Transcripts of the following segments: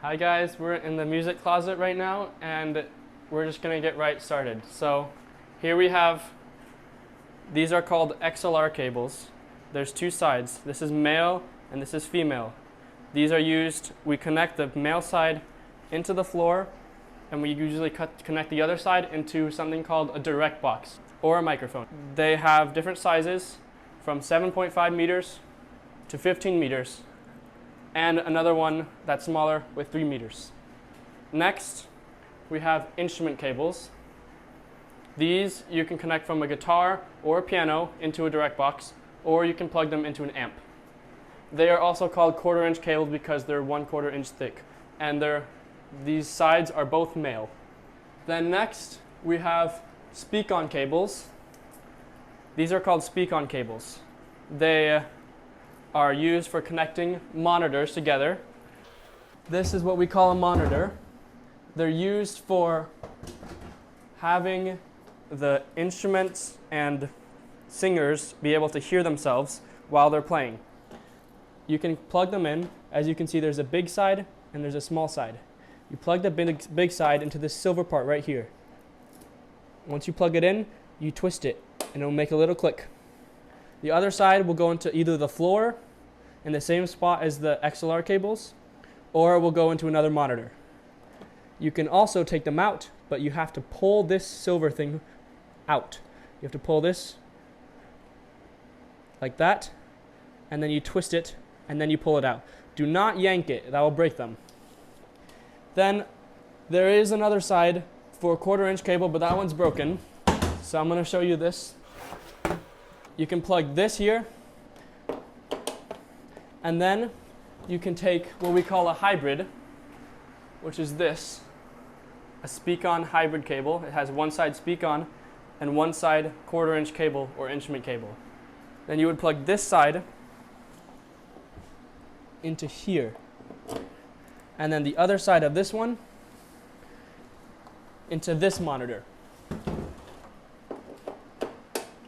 Hi guys, we're in the music closet right now and we're just gonna get right started. So here we have, these are called XLR cables. There's two sides. This is male and this is female. These are used, we connect the male side into the floor and we usually connect the other side into something called a direct box or a microphone. They have different sizes from 7.5 meters to 15 meters. And another one that's smaller with 3 meters. Next, we have instrument cables. These you can connect from a guitar or a piano into a direct box, or you can plug them into an amp. They are also called 1/4 inch cables because they're 1/4 inch thick, and these sides are both male. Then next, we have speak-on cables. These are called speak-on cables. They are used for connecting monitors together. This is what we call a monitor. They're used for having the instruments and singers be able to hear themselves while they're playing. You can plug them in. As you can see, there's a big side and there's a small side. You plug the big side into this silver part right here. Once you plug it in, you twist it and it'll make a little click. The other side will go into either the floor in the same spot as the XLR cables, or it will go into another monitor. You can also take them out, but you have to pull this silver thing out. You have to pull this like that, and then you twist it, and then you pull it out. Do not yank it, that will break them. Then there is another side for a 1/4 inch cable, but that one's broken. So I'm going to show you this. You can plug this here, and then you can take what we call a hybrid, which is this, a speak-on hybrid cable. It has one side speak-on and one side 1/4 inch cable or instrument cable. Then you would plug this side into here, and then the other side of this one into this monitor.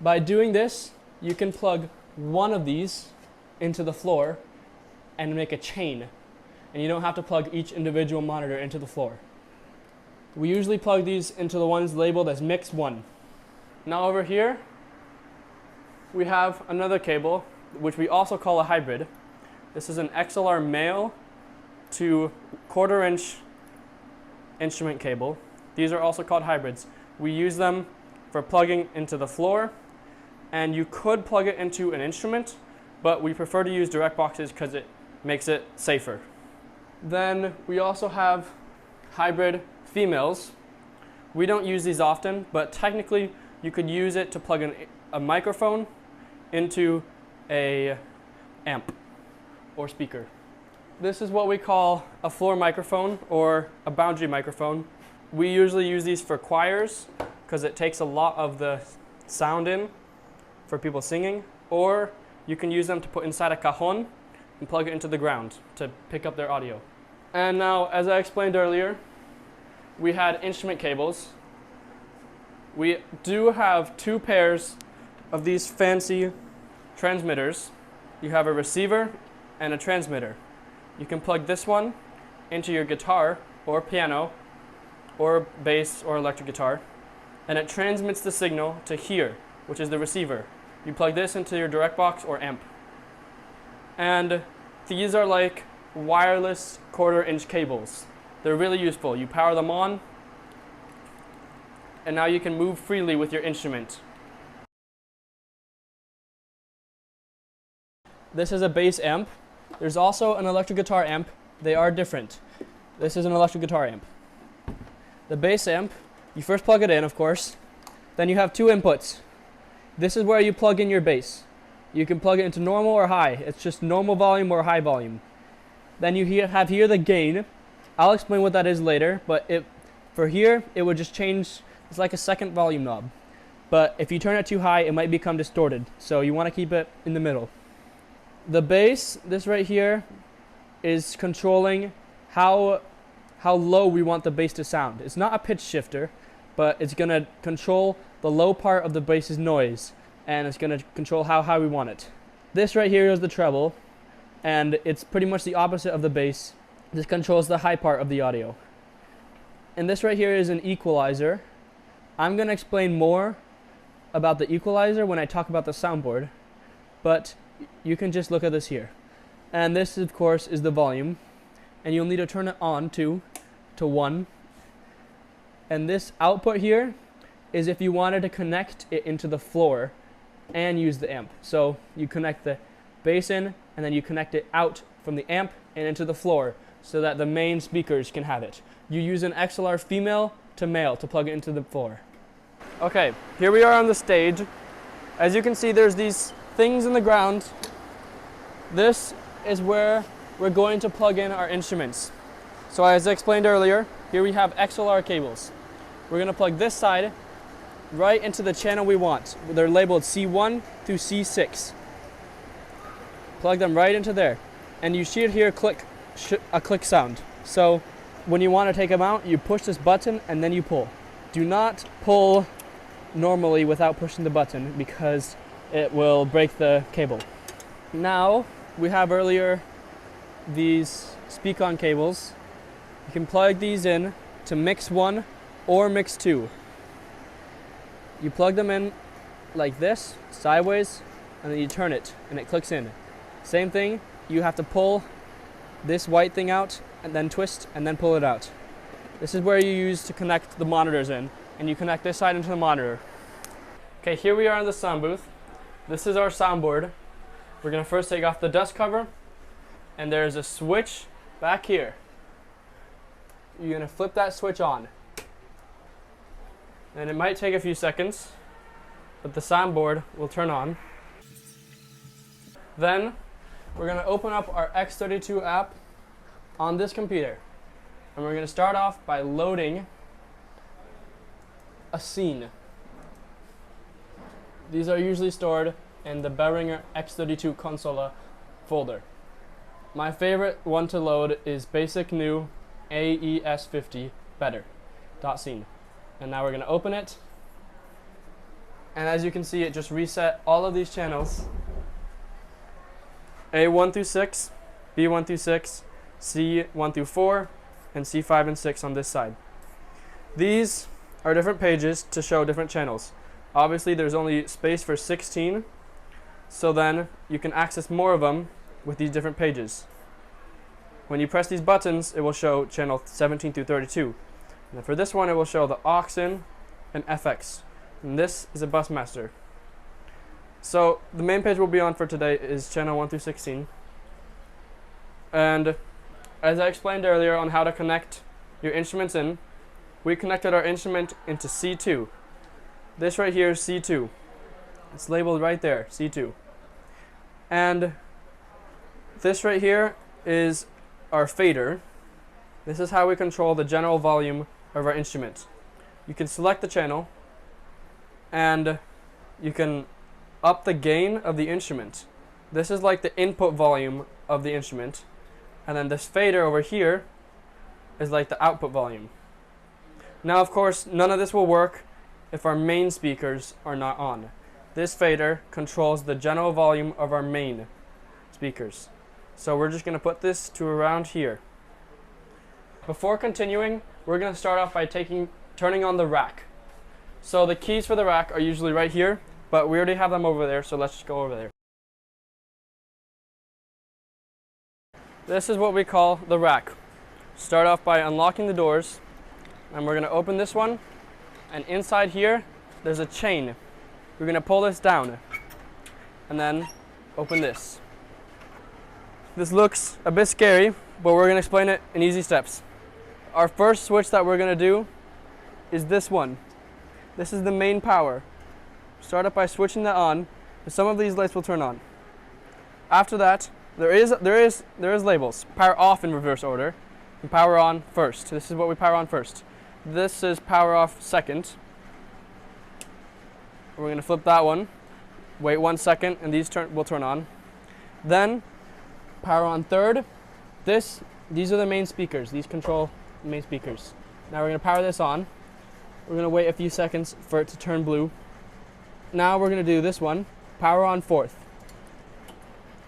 By doing this, you can plug one of these into the floor and make a chain, and you don't have to plug each individual monitor into the floor. We usually plug these into the ones labeled as mix 1. Now over here we have another cable which we also call a hybrid. This is an XLR male to 1/4 inch instrument cable. These are also called hybrids. We use them for plugging into the floor, and you could plug it into an instrument, but we prefer to use direct boxes because it makes it safer. Then we also have hybrid females. We don't use these often, but technically you could use it to plug a microphone into a amp or speaker. This is what we call a floor microphone or a boundary microphone. We usually use these for choirs because it takes a lot of the sound in for people singing, or you can use them to put inside a cajon and plug it into the ground to pick up their audio. And now, as I explained earlier, we had instrument cables. We do have two pairs of these fancy transmitters. You have a receiver and a transmitter. You can plug this one into your guitar or piano or bass or electric guitar, and it transmits the signal to here, which is the receiver. You plug this into your direct box or amp. And these are like wireless 1/4 inch cables. They're really useful. You power them on, and now you can move freely with your instrument. This is a bass amp. There's also an electric guitar amp. They are different. This is an electric guitar amp. The bass amp, you first plug it in, of course. Then you have two inputs. This is where you plug in your bass. You can plug it into normal or high. It's just normal volume or high volume. Then you have here the gain. I'll explain what that is later, but for here, it would just change. It's like a second volume knob. But if you turn it too high, it might become distorted. So you want to keep it in the middle. The bass, this right here, is controlling how low we want the bass to sound. It's not a pitch shifter, but it's going to control the low part of the bass's noise, and it's going to control how high we want it. This right here is the treble, and it's pretty much the opposite of the bass. This controls the high part of the audio. And this right here is an equalizer. I'm going to explain more about the equalizer when I talk about the soundboard, but you can just look at this here. And this, of course, is the volume, and you'll need to turn it on to 1. And this output here is if you wanted to connect it into the floor and use the amp. So you connect the bass in, and then you connect it out from the amp and into the floor so that the main speakers can have it. You use an XLR female to male to plug it into the floor. Okay, here we are on the stage. As you can see, there's these things in the ground. This is where we're going to plug in our instruments. So as I explained earlier, here we have XLR cables. We're going to plug this side right into the channel we want. They're labeled C1 through C6. Plug them right into there. And you should hear a click sound. So when you want to take them out, you push this button and then you pull. Do not pull normally without pushing the button because it will break the cable. Now we have earlier these speak-on cables. You can plug these in to mix 1 or mix 2. You plug them in like this, sideways, and then you turn it and it clicks in. Same thing, you have to pull this white thing out and then twist and then pull it out. This is where you use to connect the monitors in, and you connect this side into the monitor. Okay, here we are in the sound booth. This is our soundboard. We're going to first take off the dust cover, and there's a switch back here. You're going to flip that switch on. And it might take a few seconds, but the soundboard will turn on. Then we're going to open up our X32 app on this computer. And we're going to start off by loading a scene. These are usually stored in the Behringer X32 console folder. My favorite one to load is basic new AES50 better.scene. And now we're going to open it. And as you can see, it just reset all of these channels. A1 through 6, B1 through 6, C1 through 4, and C5 and 6 on this side. These are different pages to show different channels. Obviously there's only space for 16, so then you can access more of them with these different pages. When you press these buttons, it will show channel 17 through 32. And for this one, it will show the aux in and FX. And this is a bus master. So the main page we'll be on for today is channel 1 through 16. And as I explained earlier on how to connect your instruments in, we connected our instrument into C2. This right here is C2. It's labeled right there, C2. And this right here is our fader. This is how we control the general volume of our instrument. You can select the channel and you can up the gain of the instrument. This is like the input volume of the instrument, and then this fader over here is like the output volume. Now of course none of this will work if our main speakers are not on. This fader controls the general volume of our main speakers. So we're just going to put this to around here. Before continuing, we're going to start off by turning on the rack. So the keys for the rack are usually right here, but we already have them over there, so let's just go over there. This is what we call the rack. Start off by unlocking the doors, and we're going to open this one, and inside here there's a chain. We're going to pull this down and then open this. This looks a bit scary, but we're going to explain it in easy steps. Our first switch that we're going to do is this one. This is the main power. Start up by switching that on, and some of these lights will turn on. After that, there is labels. Power off in reverse order, and power on first. This is what we power on first. This is power off second. We're going to flip that one. Wait 1 second, and these will turn on. Then power on third. These are the main speakers. These control the main speakers. Now we're going to power this on. We're going to wait a few seconds for it to turn blue. Now we're going to do this one. Power on fourth.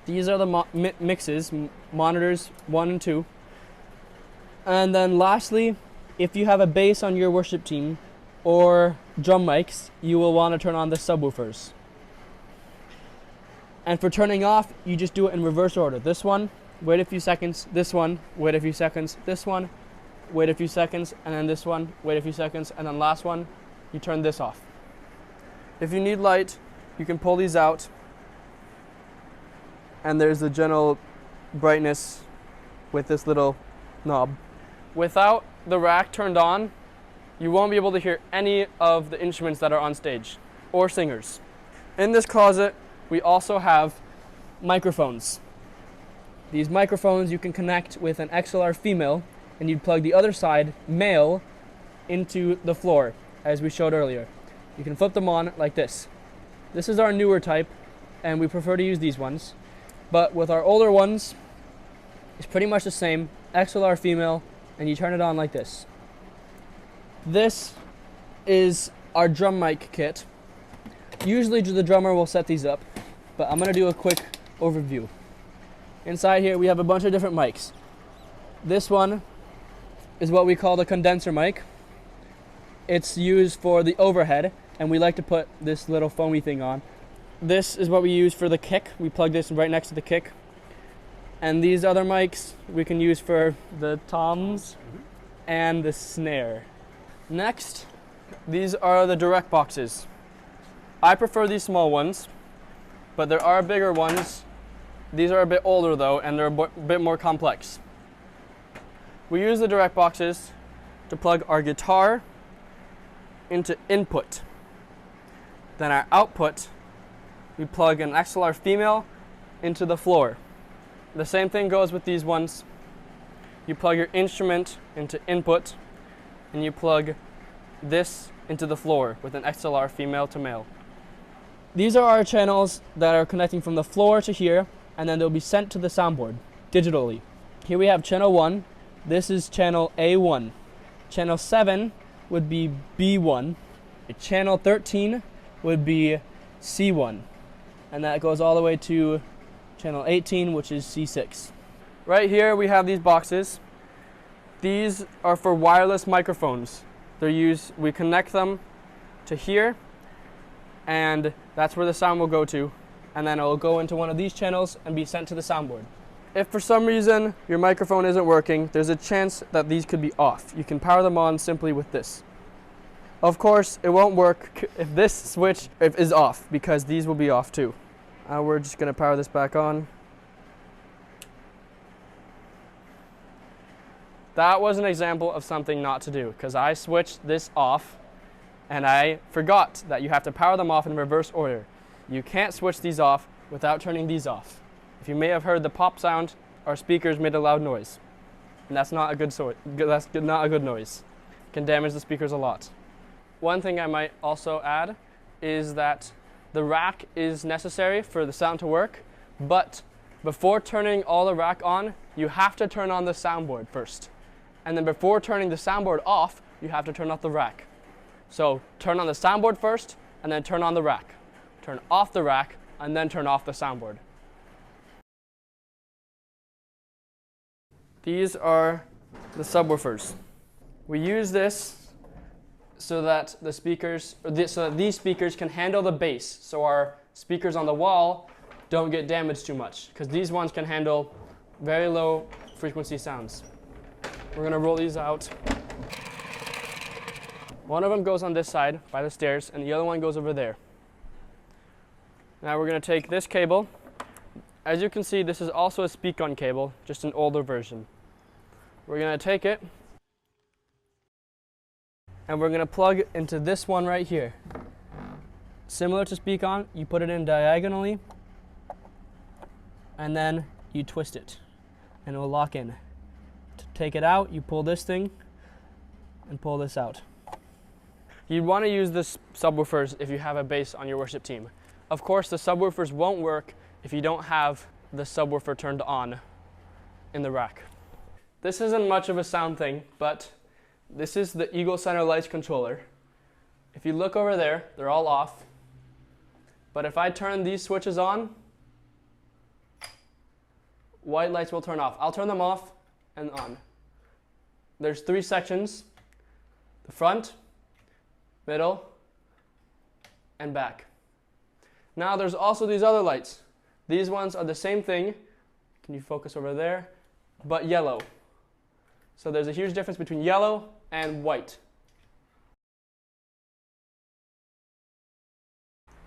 These are the mixes, monitors 1 and 2. And then lastly, if you have a bass on your worship team or drum mics, you will want to turn on the subwoofers. And for turning off, you just do it in reverse order. This one, wait a few seconds. This one, wait a few seconds. This one, wait a few seconds. And then this one, wait a few seconds. And then last one, you turn this off. If you need light, you can pull these out. And there's the general brightness with this little knob. Without the rack turned on, you won't be able to hear any of the instruments that are on stage or singers. In this closet, we also have microphones. These microphones you can connect with an XLR female, and you'd plug the other side, male, into the floor, as we showed earlier. You can flip them on like this. This is our newer type, and we prefer to use these ones. But with our older ones, it's pretty much the same, XLR female, and you turn it on like this. This is our drum mic kit. Usually the drummer will set these up, but I'm going to do a quick overview. Inside here we have a bunch of different mics. This one is what we call the condenser mic. It's used for the overhead, and we like to put this little foamy thing on. This is what we use for the kick. We plug this right next to the kick. And these other mics we can use for the toms and the snare. Next, these are the direct boxes. I prefer these small ones, but there are bigger ones. These are a bit older though, and they're a bit more complex. We use the direct boxes to plug our guitar into input. Then our output, we plug an XLR female into the floor. The same thing goes with these ones. You plug your instrument into input, and you plug this into the floor with an XLR female to male. These are our channels that are connecting from the floor to here, and then they'll be sent to the soundboard digitally. Here we have channel 1. This is channel A1. Channel 7 would be B1. Channel 13 would be C1. And that goes all the way to channel 18, which is C6. Right here we have these boxes. These are for wireless microphones. We connect them to here, and that's where the sound will go to, and then it will go into one of these channels and be sent to the soundboard. If for some reason your microphone isn't working, there's a chance that these could be off. You can power them on simply with this. Of course, it won't work if this switch is off, because these will be off too. We're just going to power this back on. That was an example of something not to do, because I switched this off and I forgot that you have to power them off in reverse order. You can't switch these off without turning these off. If you may have heard the pop sound, our speakers made a loud noise. And that's not a good noise. It can damage the speakers a lot. One thing I might also add is that the rack is necessary for the sound to work, but before turning all the rack on, you have to turn on the soundboard first. And then before turning the soundboard off, you have to turn off the rack. So turn on the soundboard first, and then turn on the rack. Turn off the rack, and then turn off the soundboard. These are the subwoofers. We use this so that these speakers can handle the bass, so our speakers on the wall don't get damaged too much, because these ones can handle very low frequency sounds. We're going to roll these out. One of them goes on this side by the stairs, and the other one goes over there. Now we're going to take this cable. As you can see, this is also a speak-on cable, just an older version. We're going to take it, and we're going to plug into this one right here. Similar to speak-on, you put it in diagonally, and then you twist it, and it will lock in. To take it out, you pull this thing, and pull this out. You'd want to use the subwoofers if you have a bass on your worship team. Of course, the subwoofers won't work if you don't have the subwoofer turned on in the rack. This isn't much of a sound thing, but this is the Eagle Center Lights controller. If you look over there, they're all off. But if I turn these switches on, white lights will turn off. I'll turn them off and on. there's 3 sections: the front, middle, and back. Now there's also these other lights. These ones are the same thing. Can you focus over there? But yellow. So there's a huge difference between yellow and white.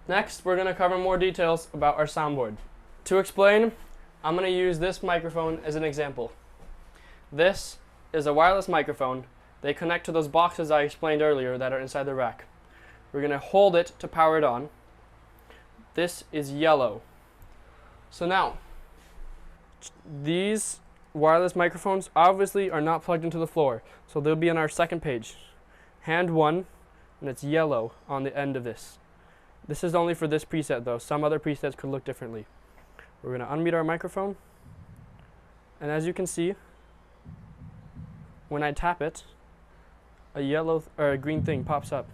Next, we're going to cover more details about our soundboard. To explain, I'm going to use this microphone as an example. This is a wireless microphone. They connect to those boxes I explained earlier that are inside the rack. We're going to hold it to power it on. This is yellow. So now, these wireless microphones obviously are not plugged into the floor, so they'll be on our second page. Hand 1, and it's yellow on the end of this. This is only for this preset though. Some other presets could look differently. We're going to unmute our microphone, and as you can see, when I tap it, a yellow or a green thing pops up.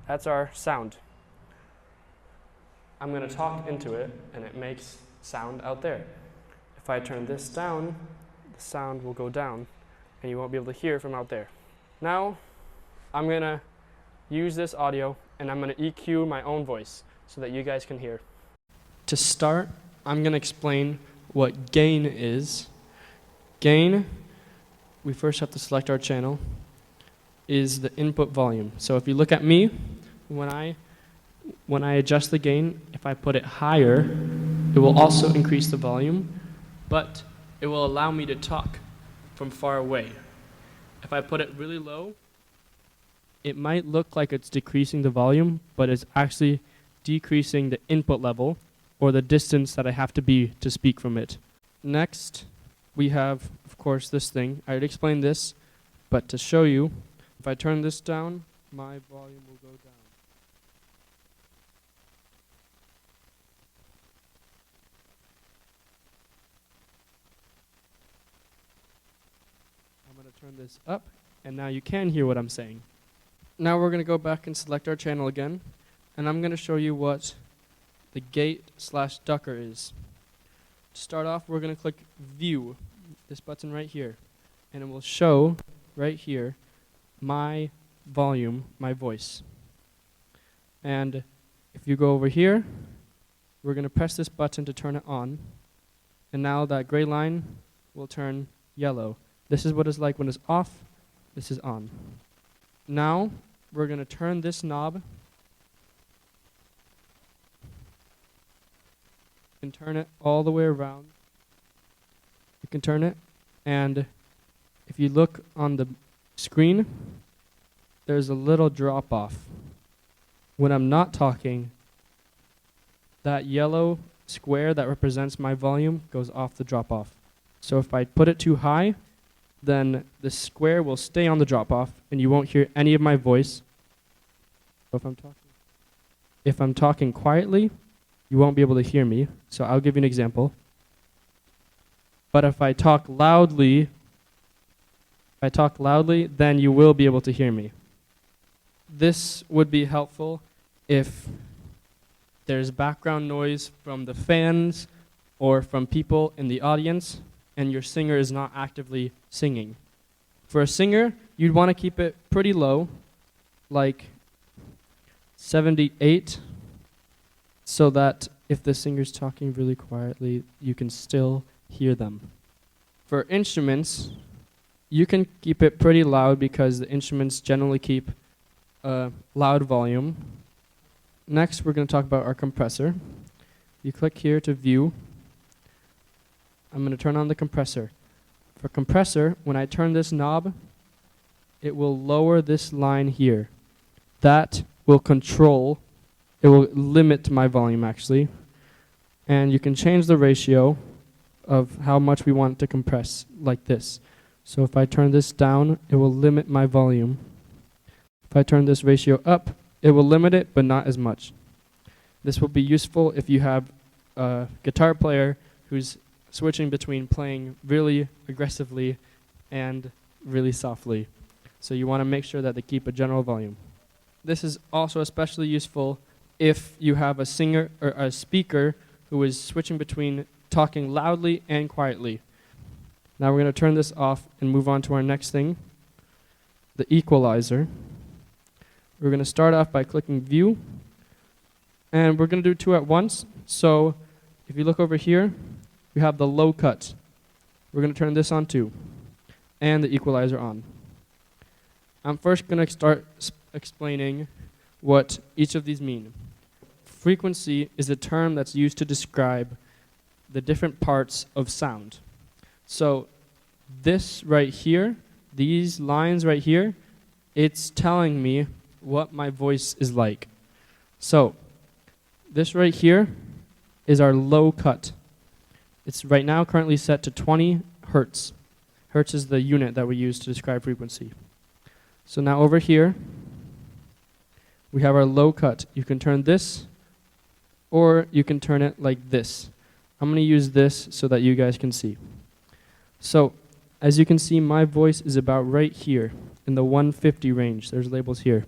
That's our sound. I'm going to talk into it, and it makes sound out there. If I turn this down, the sound will go down, and you won't be able to hear from out there. Now, I'm going to use this audio, and I'm going to EQ my own voice so that you guys can hear. To start, I'm going to explain what gain is. Gain, we first have to select our channel, is the input volume. So if you look at me, when I adjust the gain, if I put it higher, it will also increase the volume, but it will allow me to talk from far away. If I put it really low, it might look like it's decreasing the volume, but it's actually decreasing the input level, or the distance that I have to be to speak from it. Next, we have, of course, this thing. I already explained this, but to show you, if I turn this down, my volume will go down. I'm going to turn this up, and now you can hear what I'm saying. Now we're going to go back and select our channel again, and I'm going to show you what the gate/ducker is. To start off, we're going to click View, this button right here, and it will show right here my volume, my voice. And if you go over here, we're going to press this button to turn it on, and now that gray line will turn yellow. This is what it's like when it's off, this is on. Now, we're going to turn this knob and turn it all the way around. You can turn it, and if you look on the screen, there's a little drop off. When I'm not talking, that yellow square that represents my volume goes off the drop off. So if I put it too high, then the square will stay on the drop off, and you won't hear any of my voice. So if I'm talking quietly, you won't be able to hear me. So I'll give you an example. But if I talk loudly, then you will be able to hear me. This would be helpful if there's background noise from the fans or from people in the audience, and your singer is not actively singing. For a singer, you'd want to keep it pretty low, like 78, so that if the singer's talking really quietly, you can still hear them. For instruments, you can keep it pretty loud because the instruments generally keep a loud volume. Next, we're going to talk about our compressor. You click here to view. I'm going to turn on the compressor. For compressor, when I turn this knob, it will lower this line here. That will control, it will limit my volume actually. And you can change the ratio of how much we want it to compress, like this. So if I turn this down, it will limit my volume. If I turn this ratio up, it will limit it, but not as much. This will be useful if you have a guitar player who's switching between playing really aggressively and really softly. So you want to make sure that they keep a general volume. This is also especially useful if you have a singer or a speaker who is switching between talking loudly and quietly. Now we're going to turn this off and move on to our next thing, the equalizer. We're going to start off by clicking View, and we're going to do two at once. So if you look over here, we have the low cut. We're going to turn this on too, and the equalizer on. I'm first going to start explaining what each of these mean. Frequency is a term that's used to describe the different parts of sound. So this right here, these lines right here, it's telling me what my voice is like. So this right here is our low cut. It's right now currently set to 20 hertz. Hertz is the unit that we use to describe frequency. So now over here, we have our low cut. You can turn this, or you can turn it like this. I'm going to use this so that you guys can see. So, as you can see, my voice is about right here in the 150 range. There's labels here.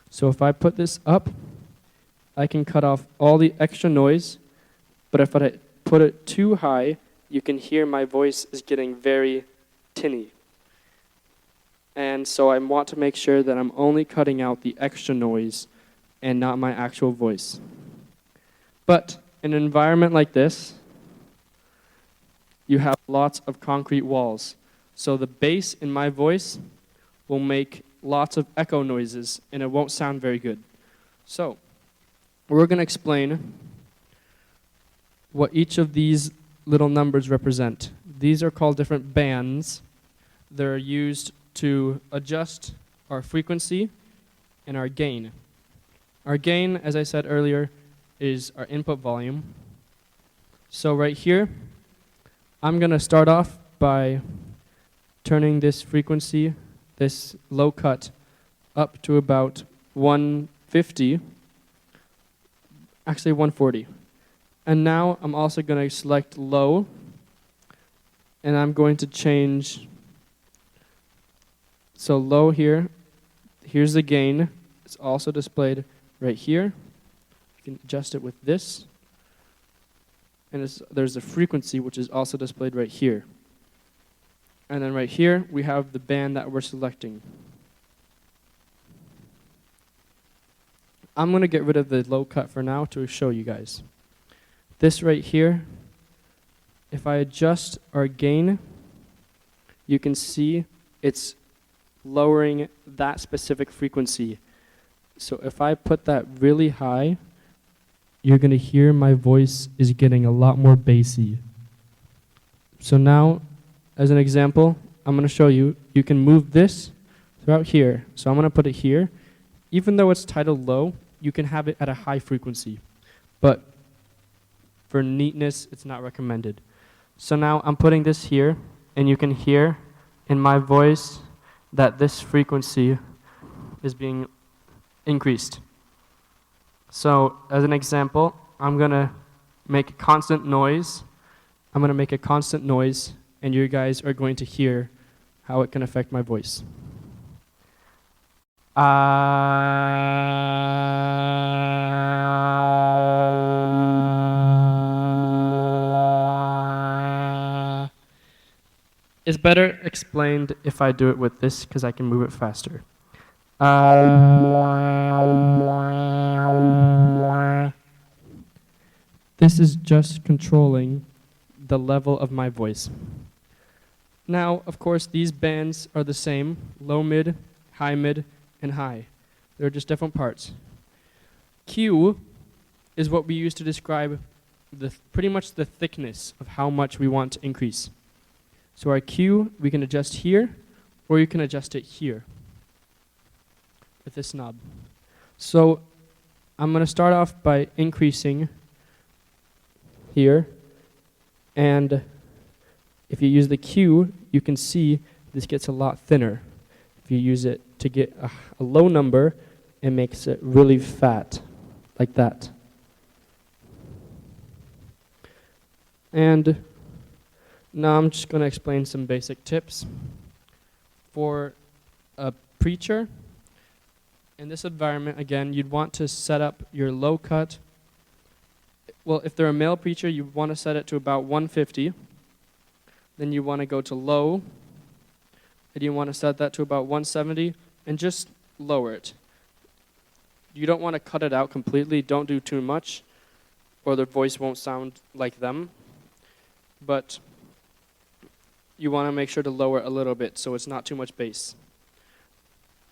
So if I put this up, I can cut off all the extra noise, but if I put it too high, you can hear my voice is getting very tinny. And so I want to make sure that I'm only cutting out the extra noise and not my actual voice. But in an environment like this, you have lots of concrete walls. So the bass in my voice will make lots of echo noises, and it won't sound very good. So we're going to explain what each of these little numbers represent. These are called different bands. They're used to adjust our frequency and our gain. Our gain, as I said earlier, is our input volume. So right here, I'm going to start off by turning this frequency, this low cut, up to about 150, actually 140. And now I'm also going to select low, and I'm going to change, so low here, here's the gain, it's also displayed right here. You can adjust it with this. And there's the frequency, which is also displayed right here. And then right here, we have the band that we're selecting. I'm going to get rid of the low cut for now to show you guys. This right here, if I adjust our gain, you can see it's lowering that specific frequency. So if I put that really high, you're going to hear my voice is getting a lot more bassy. So now, as an example, I'm going to show you, you can move this throughout here. So I'm going to put it here. Even though it's titled low, you can have it at a high frequency. But for neatness, it's not recommended. So now I'm putting this here, and you can hear in my voice that this frequency is being increased. So, as an example, I'm going to make a constant noise. I'm going to make a constant noise, and you guys are going to hear how it can affect my voice. It's better explained if I do it with this, because I can move it faster. This is just controlling the level of my voice. Now, of course, these bands are the same, low mid, and high. They're just different parts. Q is what we use to describe pretty much the thickness of how much we want to increase. So our Q, we can adjust here, or you can adjust it here with this knob. So I'm going to start off by increasing here, and if you use the Q, you can see this gets a lot thinner. If you use it to get a low number, it makes it really fat, like that. And now I'm just going to explain some basic tips. For a preacher, in this environment, again, you'd want to set up your low cut. Well, if they're a male preacher, you want to set it to about 150. Then you want to go to low, and you want to set that to about 170, and just lower it. You don't want to cut it out completely. Don't do too much, or the voice won't sound like them. But you want to make sure to lower a little bit so it's not too much bass.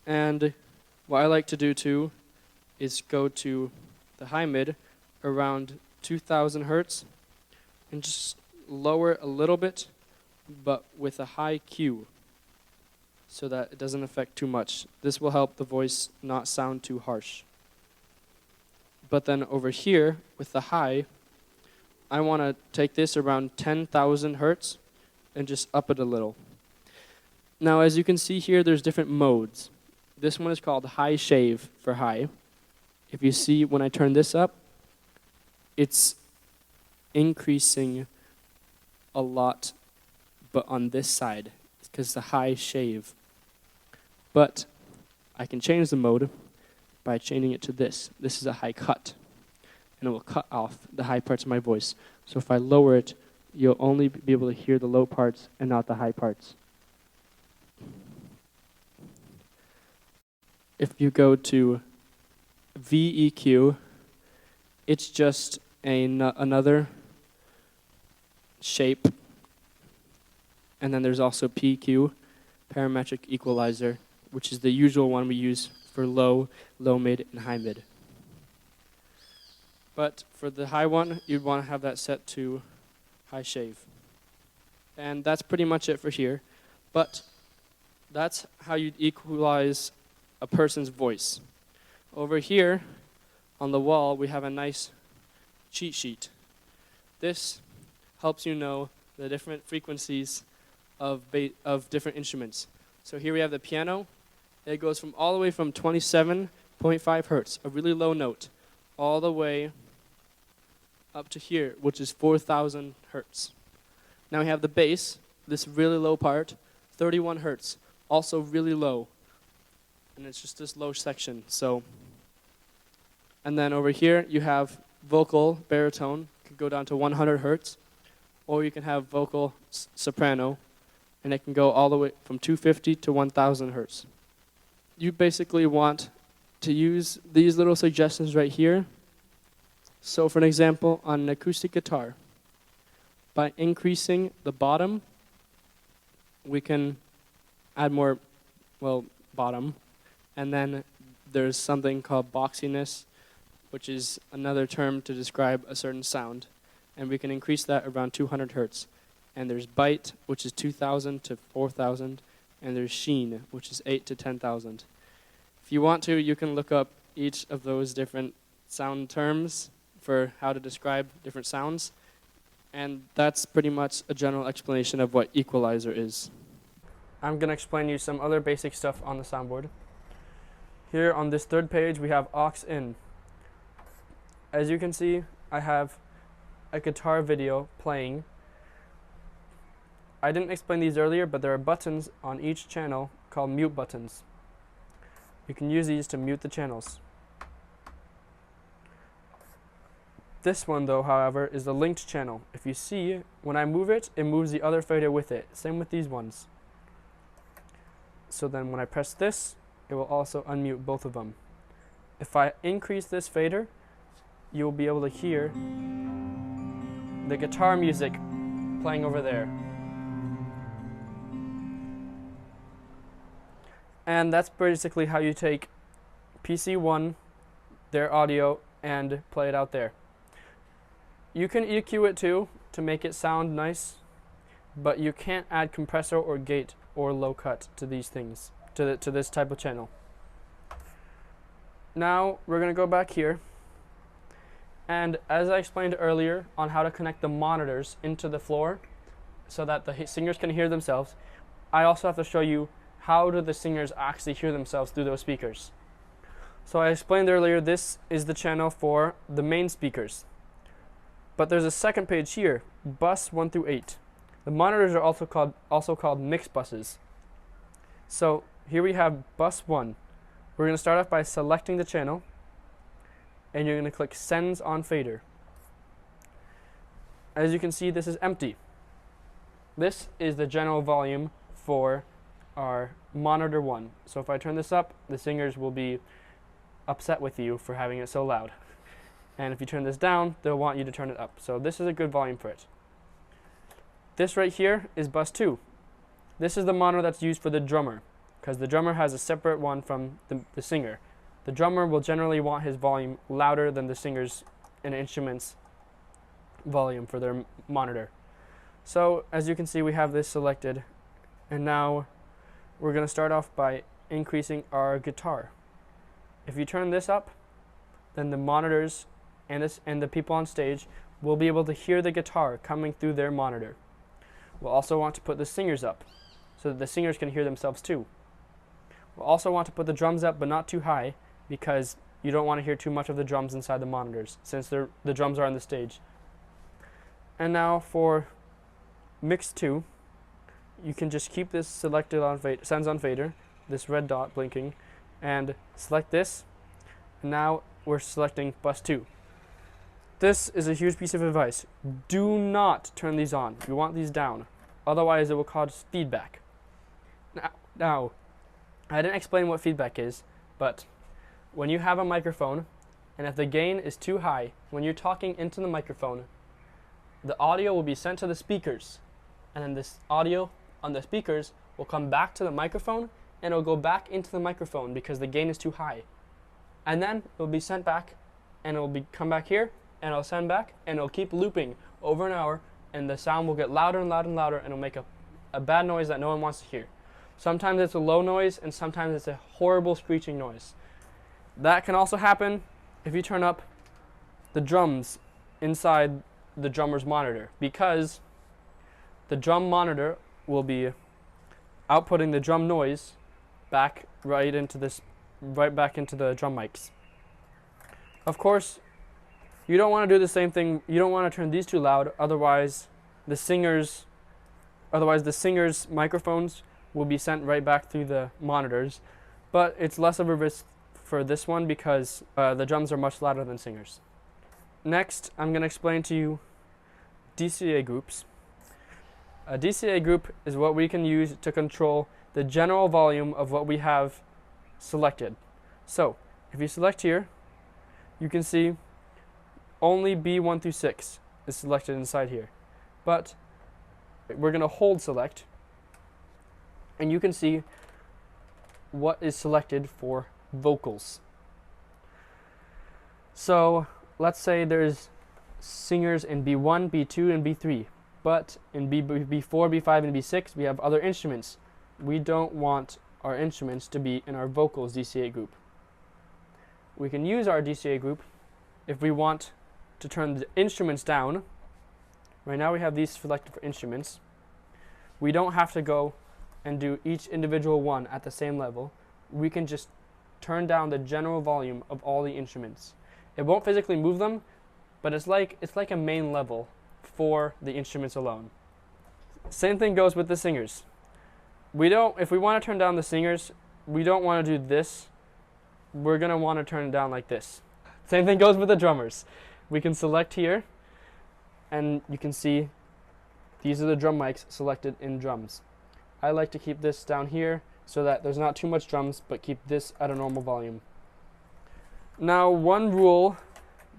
And what I like to do too is go to the high mid around 2000 hertz and just lower it a little bit, but with a high Q so that it doesn't affect too much. This will help the voice not sound too harsh. But then over here with the high, I want to take this around 10,000 hertz and just up it a little. Now, as you can see here, there's different modes. This one is called high shave for high. If you see when I turn this up, it's increasing a lot, but on this side, because the high shave. But I can change the mode by changing it to this. This is a high cut, and it will cut off the high parts of my voice. So if I lower it, you'll only be able to hear the low parts and not the high parts. If you go to VEQ, it's just another shape. And then there's also PQ, parametric equalizer, which is the usual one we use for low, low mid, and high mid. But for the high one, you'd want to have that set to high shave. And that's pretty much it for here. But that's how you'd equalize a person's voice. Over here on the wall, we have a nice cheat sheet. This helps you know the different frequencies of different instruments. So here we have the piano. It goes from all the way from 27.5 hertz, a really low note, all the way up to here, which is 4,000 hertz. Now we have the bass, this really low part, 31 hertz, also really low. And it's just this low section. So, and then over here you have vocal baritone, could go down to 100 hertz, or you can have vocal soprano, and it can go all the way from 250 to 1,000 hertz. You basically want to use these little suggestions right here. So for an example, on an acoustic guitar, by increasing the bottom, we can add more, bottom. And then there's something called boxiness, which is another term to describe a certain sound. And we can increase that around 200 hertz. And there's bite, which is 2,000 to 4,000. And there's sheen, which is 8 to 10,000. If you want to, you can look up each of those different sound terms for how to describe different sounds. And that's pretty much a general explanation of what equalizer is. I'm going to explain you some other basic stuff on the soundboard. Here on this third page, we have aux in. As you can see, I have a guitar video playing. I didn't explain these earlier, but there are buttons on each channel called mute buttons. You can use these to mute the channels. This one, though, however, is the linked channel. If you see, when I move it, it moves the other fader with it. Same with these ones. So then when I press this, it will also unmute both of them. If I increase this fader, you'll be able to hear the guitar music playing over there. And that's basically how you take PC1, their audio, and play it out there. You can EQ it too to make it sound nice, but you can't add compressor or gate or low cut to these things, to this type of channel. Now we're going to go back here, and as I explained earlier on how to connect the monitors into the floor so that the singers can hear themselves, I also have to show you how do the singers actually hear themselves through those speakers. So I explained earlier, this is the channel for the main speakers. But there's a second page here, bus 1 through 8. The monitors are also called mix buses. So here we have bus 1. We're going to start off by selecting the channel, and you're going to click Sends on Fader. As you can see, this is empty. This is the general volume for our monitor 1. So if I turn this up, the singers will be upset with you for having it so loud. And if you turn this down, they'll want you to turn it up. So this is a good volume for it. This right here is bus 2. This is the monitor that's used for the drummer, because the drummer has a separate one from the singer. The drummer will generally want his volume louder than the singer's and instrument's volume for their monitor. So as you can see, we have this selected, and now we're going to start off by increasing our guitar. If you turn this up, then the monitors and the people on stage will be able to hear the guitar coming through their monitor. We'll also want to put the singers up so that the singers can hear themselves too. We'll also want to put the drums up, but not too high, because you don't want to hear too much of the drums inside the monitors, since the drums are on the stage. And now for mix 2, you can just keep this selected on sends on fader, this red dot blinking, and select this. And now we're selecting bus 2. This is a huge piece of advice. Do not turn these on. You want these down. Otherwise, it will cause feedback. Now, I didn't explain what feedback is, but when you have a microphone, and if the gain is too high, when you're talking into the microphone, the audio will be sent to the speakers. And then this audio on the speakers will come back to the microphone, and it will go back into the microphone because the gain is too high. And then it will be sent back, and it will come back here, and it'll send back, and it'll keep looping over an hour, and the sound will get louder and louder and louder, and it'll make a bad noise that no one wants to hear. Sometimes it's a low noise, and sometimes it's a horrible screeching noise. That can also happen if you turn up the drums inside the drummer's monitor, because the drum monitor will be outputting the drum noise back right back into the drum mics. Of course, you don't want to do the same thing. You don't want to turn these too loud, otherwise the singer's microphones will be sent right back through the monitors. But it's less of a risk for this one because the drums are much louder than singers. Next, I'm going to explain to you DCA groups. A DCA group is what we can use to control the general volume of what we have selected. So, if you select here, you can see only B1 through 6 is selected inside here. But we're going to hold select, and you can see what is selected for vocals. So let's say there's singers in B1, B2, and B3, but in B4, B5, and B6 we have other instruments. We don't want our instruments to be in our vocals DCA group. We can use our DCA group if we want to turn the instruments down. Right now we have these selected for instruments. We don't have to go and do each individual one at the same level. We can just turn down the general volume of all the instruments. It won't physically move them, but it's like a main level for the instruments alone. Same thing goes with the singers. If we want to turn down the singers, we don't want to do this. We're going to want to turn it down like this. Same thing goes with the drummers. We can select here, and you can see these are the drum mics selected in drums. I like to keep this down here so that there's not too much drums, but keep this at a normal volume. Now, one rule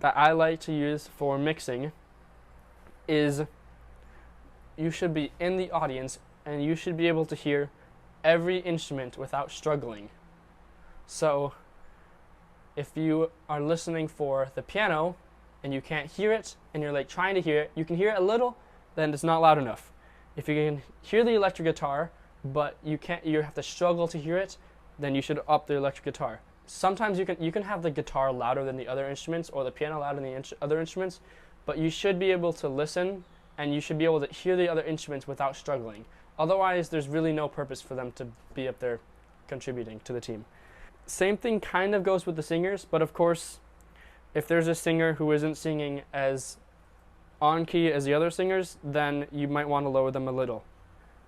that I like to use for mixing is you should be in the audience and you should be able to hear every instrument without struggling. So if you are listening for the piano and you can't hear it and you're like trying to hear it, you can hear it a little, then it's not loud enough. If you can hear the electric guitar but you have to struggle to hear it, then you should up the electric guitar. Sometimes you can have the guitar louder than the other instruments or the piano louder than the other instruments, but you should be able to listen and you should be able to hear the other instruments without struggling. Otherwise, there's really no purpose for them to be up there contributing to the team. Same thing kind of goes with the singers, but of course, if there's a singer who isn't singing as on key as the other singers, then you might want to lower them a little.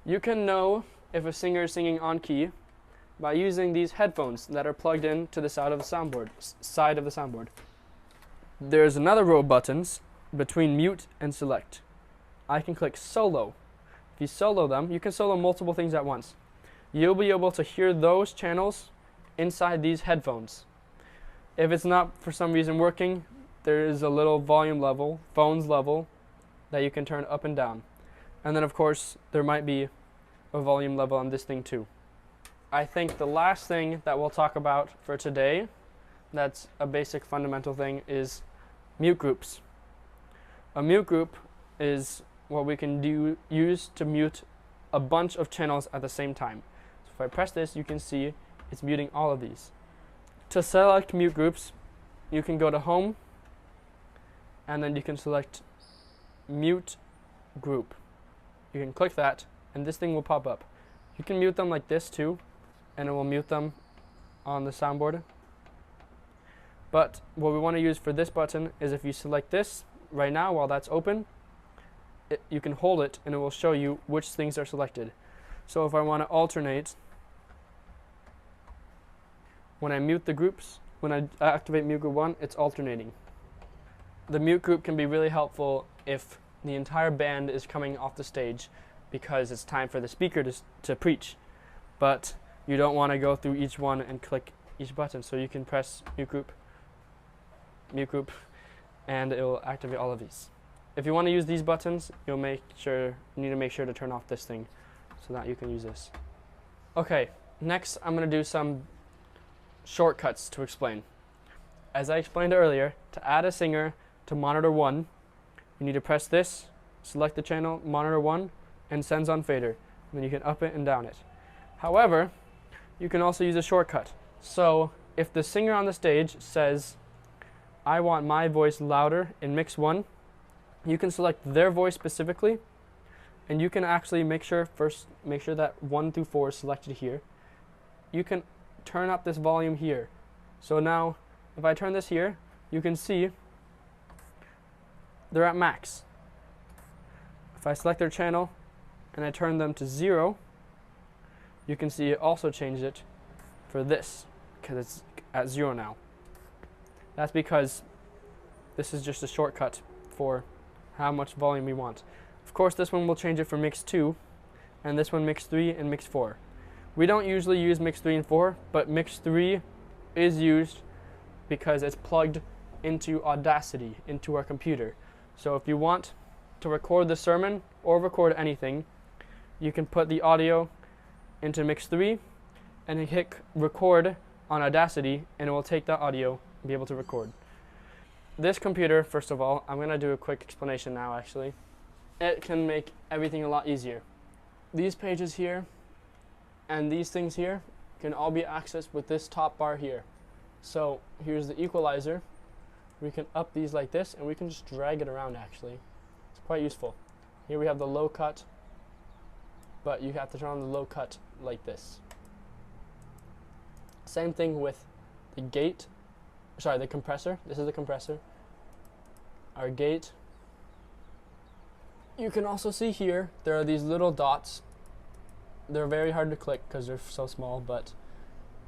You can know if a singer is singing on key by using these headphones that are plugged in to the side of the soundboard. There's another row of buttons between mute and select. I can click solo if you solo them, you can solo multiple things at once. You'll be able to hear those channels inside these headphones. If it's not for some reason working, there is a little volume level, phones level, that you can turn up and down. And then of course, there might be a volume level on this thing too. I think the last thing that we'll talk about for today, that's a basic fundamental thing, is mute groups. A mute group is what we can use to mute a bunch of channels at the same time. So if I press this, you can see it's muting all of these. To select mute groups, you can go to Home, and then you can select Mute Group. You can click that, and this thing will pop up. You can mute them like this too, and it will mute them on the soundboard. But what we want to use for this button is if you select this right now while that's open, you can hold it and it will show you which things are selected. So if I want to alternate, when I mute the groups, when I activate mute group 1, it's alternating. The mute group can be really helpful if the entire band is coming off the stage because it's time for the speaker to preach. But you don't want to go through each one and click each button, so you can press mute group, and it will activate all of these. If you want to use these buttons, you need to make sure to turn off this thing so that you can use this. Okay, next I'm going to do some shortcuts to explain. As I explained earlier, to add a singer to monitor 1, you need to press this, select the channel, monitor 1, and sends on fader. And then you can up it and down it. However, you can also use a shortcut. So if the singer on the stage says, I want my voice louder in mix 1, you can select their voice specifically, and you can actually make sure that 1 through 4 is selected here. You can turn up this volume here. So now, if I turn this here, you can see they're at max. If I select their channel and I turn them to 0, you can see it also changed it for this, because it's at 0 now. That's because this is just a shortcut for how much volume we want. Of course, this one will change it for mix 2, and this one mix 3 and mix 4. We don't usually use mix 3 and 4, but mix 3 is used because it's plugged into Audacity, into our computer. So if you want to record the sermon or record anything, you can put the audio into mix 3 and then hit record on Audacity, and it will take that audio and be able to record. This computer, first of all, I'm going to do a quick explanation now actually. It can make everything a lot easier. These pages here and these things here can all be accessed with this top bar here. So here's the equalizer. We can up these like this, and we can just drag it around actually. It's quite useful. Here we have the low cut, but you have to turn on the low cut like this. Same thing with the gate, the compressor. This is the compressor. Our gate. You can also see here, there are these little dots. They're very hard to click because they're so small, but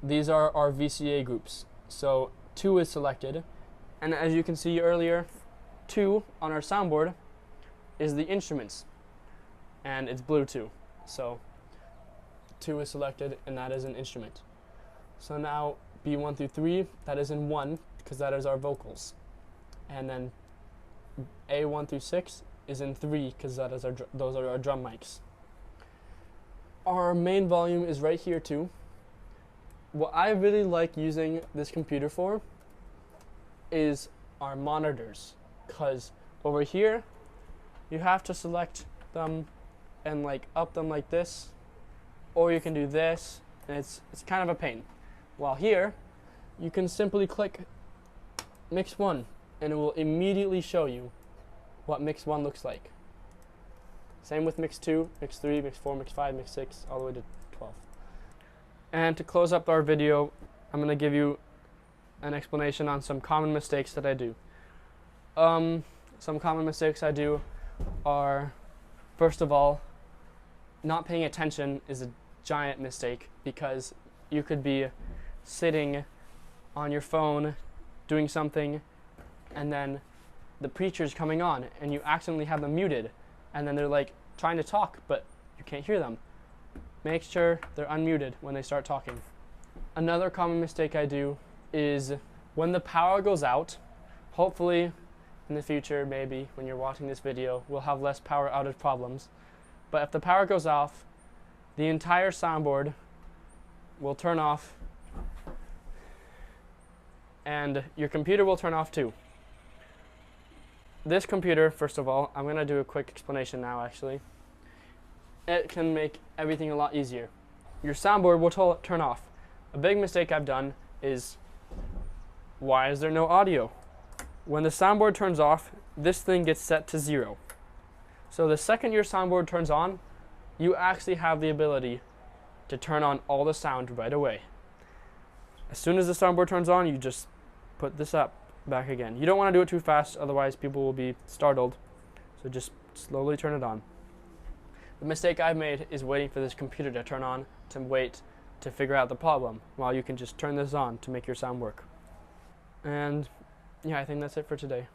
these are our VCA groups. So 2 is selected, and as you can see earlier, 2 on our soundboard is the instruments, and it's blue too. So 2 is selected, and that is an instrument. So now B1 through 3, that is in 1, because that is our vocals. And then A1 through 6 is in 3, because that is those are our drum mics. Our main volume is right here too. What I really like using this computer for is our monitors, because over here you have to select them and like up them like this, or you can do this, and it's kind of a pain. While here you can simply click mix 1 and it will immediately show you what mix 1 looks like. Same with mix 2, mix 3, mix 4, mix 5, mix 6, all the way to 12. And to close up our video, I'm going to give you an explanation on some common mistakes that I do. Some common mistakes I do are, first of all, not paying attention is a giant mistake, because you could be sitting on your phone doing something, and then the preacher's coming on and you accidentally have them muted, and then they're like trying to talk, but you can't hear them. Make sure they're unmuted when they start talking. Another common mistake I do is when the power goes out, hopefully in the future, maybe when you're watching this video, we'll have less power outage problems. But if the power goes off, the entire soundboard will turn off and your computer will turn off too. This computer, first of all, I'm going to do a quick explanation now actually. It can make everything a lot easier. Your soundboard will turn off. A big mistake I've done is, why is there no audio? When the soundboard turns off, this thing gets set to 0. So the second your soundboard turns on, you actually have the ability to turn on all the sound right away. As soon as the soundboard turns on, you just put this up back again. You don't want to do it too fast, otherwise people will be startled. So just slowly turn it on. The mistake I've made is waiting for this computer to turn on to wait to figure out the problem, while you can just turn this on to make your sound work. And yeah, I think that's it for today.